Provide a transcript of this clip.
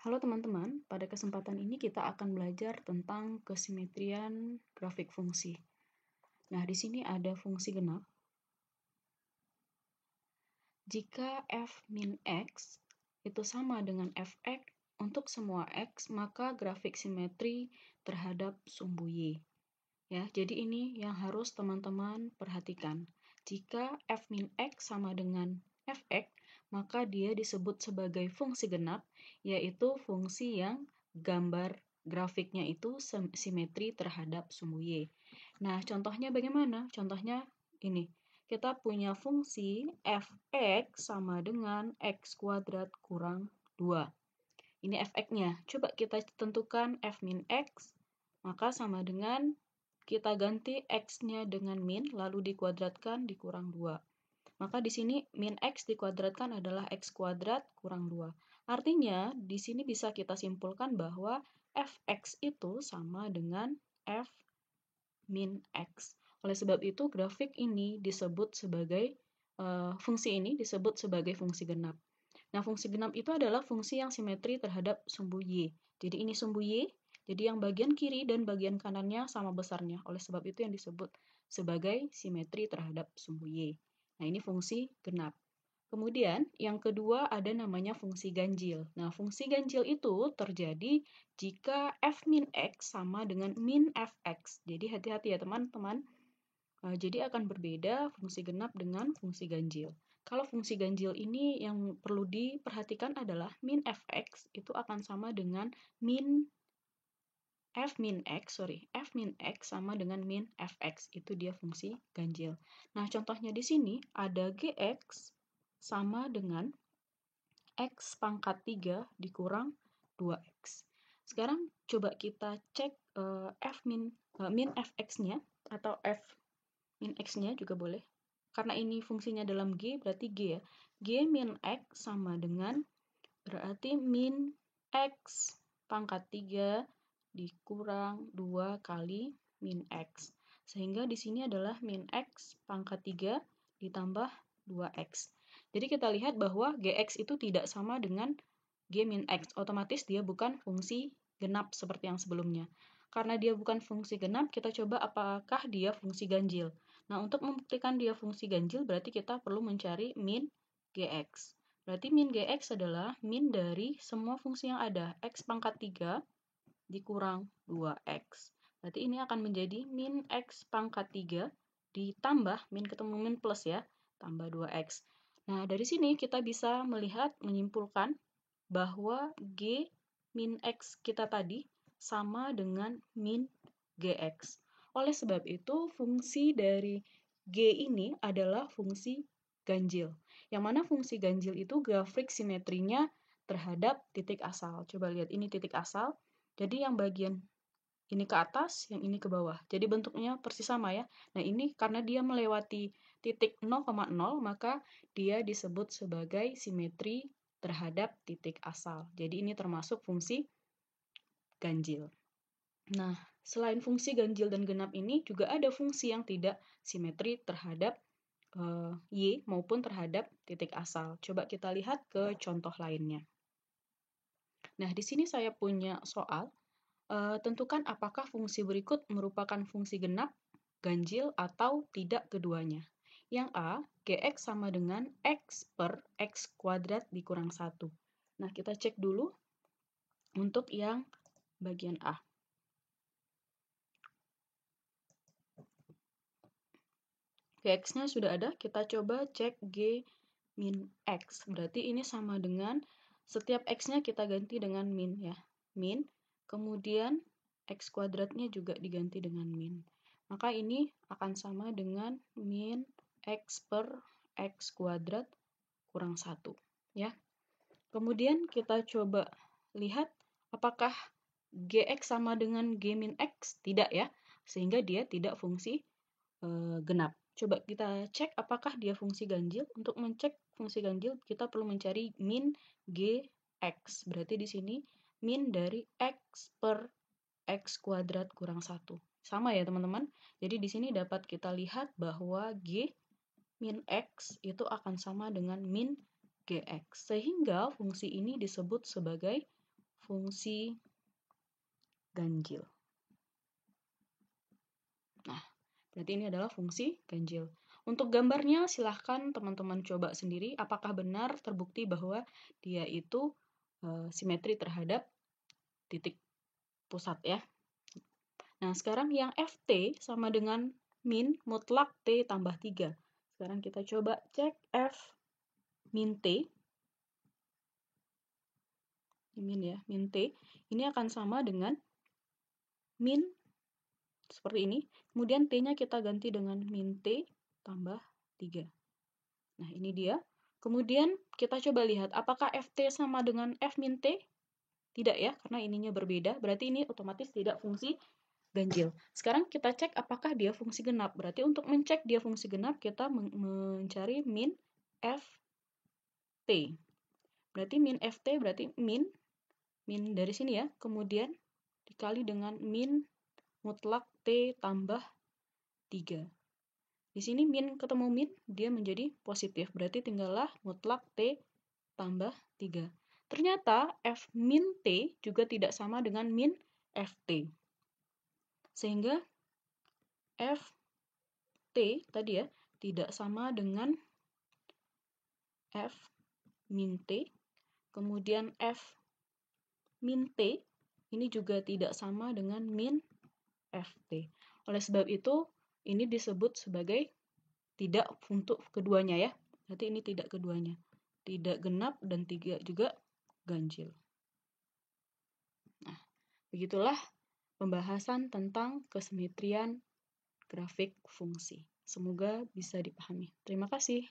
Halo teman-teman, pada kesempatan ini kita akan belajar tentang kesimetrian grafik fungsi. Nah, di sini ada fungsi genap. Jika f min x itu sama dengan fx untuk semua x, maka grafik simetri terhadap sumbu y. Ya, jadi ini yang harus teman-teman perhatikan. Jika f min x sama dengan fx, maka dia disebut sebagai fungsi genap, yaitu fungsi yang gambar grafiknya itu simetri terhadap sumbu y. Nah, contohnya bagaimana? Contohnya ini. Kita punya fungsi fx sama dengan x kuadrat kurang 2. Ini fx-nya. Coba kita tentukan f min x, maka sama dengan kita ganti x-nya dengan min, lalu dikuadratkan dikurang 2. Maka di sini min x dikuadratkan adalah x kuadrat kurang 2. Artinya, di sini bisa kita simpulkan bahwa fx itu sama dengan f min x. Oleh sebab itu, grafik ini disebut sebagai fungsi ini disebut sebagai fungsi genap. Nah, fungsi genap itu adalah fungsi yang simetri terhadap sumbu y. Jadi ini sumbu y, jadi yang bagian kiri dan bagian kanannya sama besarnya. Oleh sebab itu yang disebut sebagai simetri terhadap sumbu y. Nah, ini fungsi genap. Kemudian, yang kedua ada namanya fungsi ganjil. Nah, fungsi ganjil itu terjadi jika f min x sama dengan min fx. Jadi, hati-hati ya teman-teman. Jadi, akan berbeda fungsi genap dengan fungsi ganjil. Kalau fungsi ganjil ini yang perlu diperhatikan adalah min fx itu akan sama dengan f min x sama dengan min fx. Itu dia fungsi ganjil. Nah, contohnya di sini ada gx sama dengan x pangkat 3 dikurang 2x. Sekarang coba kita cek min fx-nya atau f min x-nya juga boleh. Karena ini fungsinya dalam G, berarti G ya. G min x sama dengan berarti min x pangkat 3 dikurang 2 kali min x. Sehingga di sini adalah min x pangkat 3 ditambah 2x. Jadi kita lihat bahwa gx itu tidak sama dengan g min x. Otomatis dia bukan fungsi genap seperti yang sebelumnya. Karena dia bukan fungsi genap, kita coba apakah dia fungsi ganjil. Nah, untuk membuktikan dia fungsi ganjil, berarti kita perlu mencari min gx. Berarti min gx adalah min dari semua fungsi yang ada. X pangkat 3 dikurang 2x. Berarti ini akan menjadi min x pangkat 3 ditambah, min ketemu min plus ya, tambah 2x. Nah, dari sini kita bisa melihat, menyimpulkan bahwa g min x kita tadi sama dengan min gx. Oleh sebab itu, fungsi dari g ini adalah fungsi ganjil. Yang mana fungsi ganjil itu grafik simetrinya terhadap titik asal. Coba lihat, ini titik asal. Jadi yang bagian ini ke atas, yang ini ke bawah. Jadi bentuknya persis sama ya. Nah, ini karena dia melewati titik 0,0, maka dia disebut sebagai simetri terhadap titik asal. Jadi ini termasuk fungsi ganjil. Nah, selain fungsi ganjil dan genap ini, juga ada fungsi yang tidak simetri terhadap Y maupun terhadap titik asal. Coba kita lihat ke contoh lainnya. Nah, di sini saya punya soal. Tentukan apakah fungsi berikut merupakan fungsi genap, ganjil, atau tidak keduanya. Yang A, gx sama dengan x per x kuadrat dikurang 1. Nah, kita cek dulu untuk yang bagian A. Gx-nya sudah ada, kita coba cek g min x. Berarti ini sama dengan setiap x-nya kita ganti dengan min ya. Min, kemudian x kuadratnya juga diganti dengan min. Maka ini akan sama dengan min x per x kuadrat kurang 1. Ya. Kemudian kita coba lihat apakah gx sama dengan g min x? Tidak ya, sehingga dia tidak fungsi genap. Coba kita cek apakah dia fungsi ganjil. Untuk mencek fungsi ganjil, kita perlu mencari min gx. Berarti di sini min dari x per x kuadrat kurang 1. Sama ya teman-teman. Jadi di sini dapat kita lihat bahwa g min x itu akan sama dengan min gx. Sehingga fungsi ini disebut sebagai fungsi ganjil. Nah, berarti ini adalah fungsi ganjil. Untuk gambarnya silahkan teman-teman coba sendiri apakah benar terbukti bahwa dia itu simetri terhadap titik pusat ya. Nah, sekarang yang Ft sama dengan min mutlak T tambah 3. Sekarang kita coba cek F min T. Min ya, min T. Ini akan sama dengan min seperti ini. Kemudian T-nya kita ganti dengan min T tambah 3. Nah, ini dia. Kemudian kita coba lihat apakah Ft sama dengan F min T? Tidak ya, karena ininya berbeda. Berarti ini otomatis tidak fungsi ganjil. Sekarang kita cek apakah dia fungsi genap. Berarti untuk mencek dia fungsi genap, kita mencari min Ft. Berarti min Ft berarti min dari sini ya. Kemudian dikali dengan min mutlak T tambah 3. Di sini min ketemu min, dia menjadi positif. Berarti tinggallah mutlak T tambah 3. Ternyata F min T juga tidak sama dengan min Ft. Sehingga Ft tadi ya tidak sama dengan F min T. Kemudian F min T ini juga tidak sama dengan min Ft. Oleh sebab itu, ini disebut sebagai tidak untuk keduanya ya. Berarti ini tidak keduanya. Tidak genap dan tidak juga ganjil. Nah, begitulah pembahasan tentang kesimetrian grafik fungsi. Semoga bisa dipahami. Terima kasih.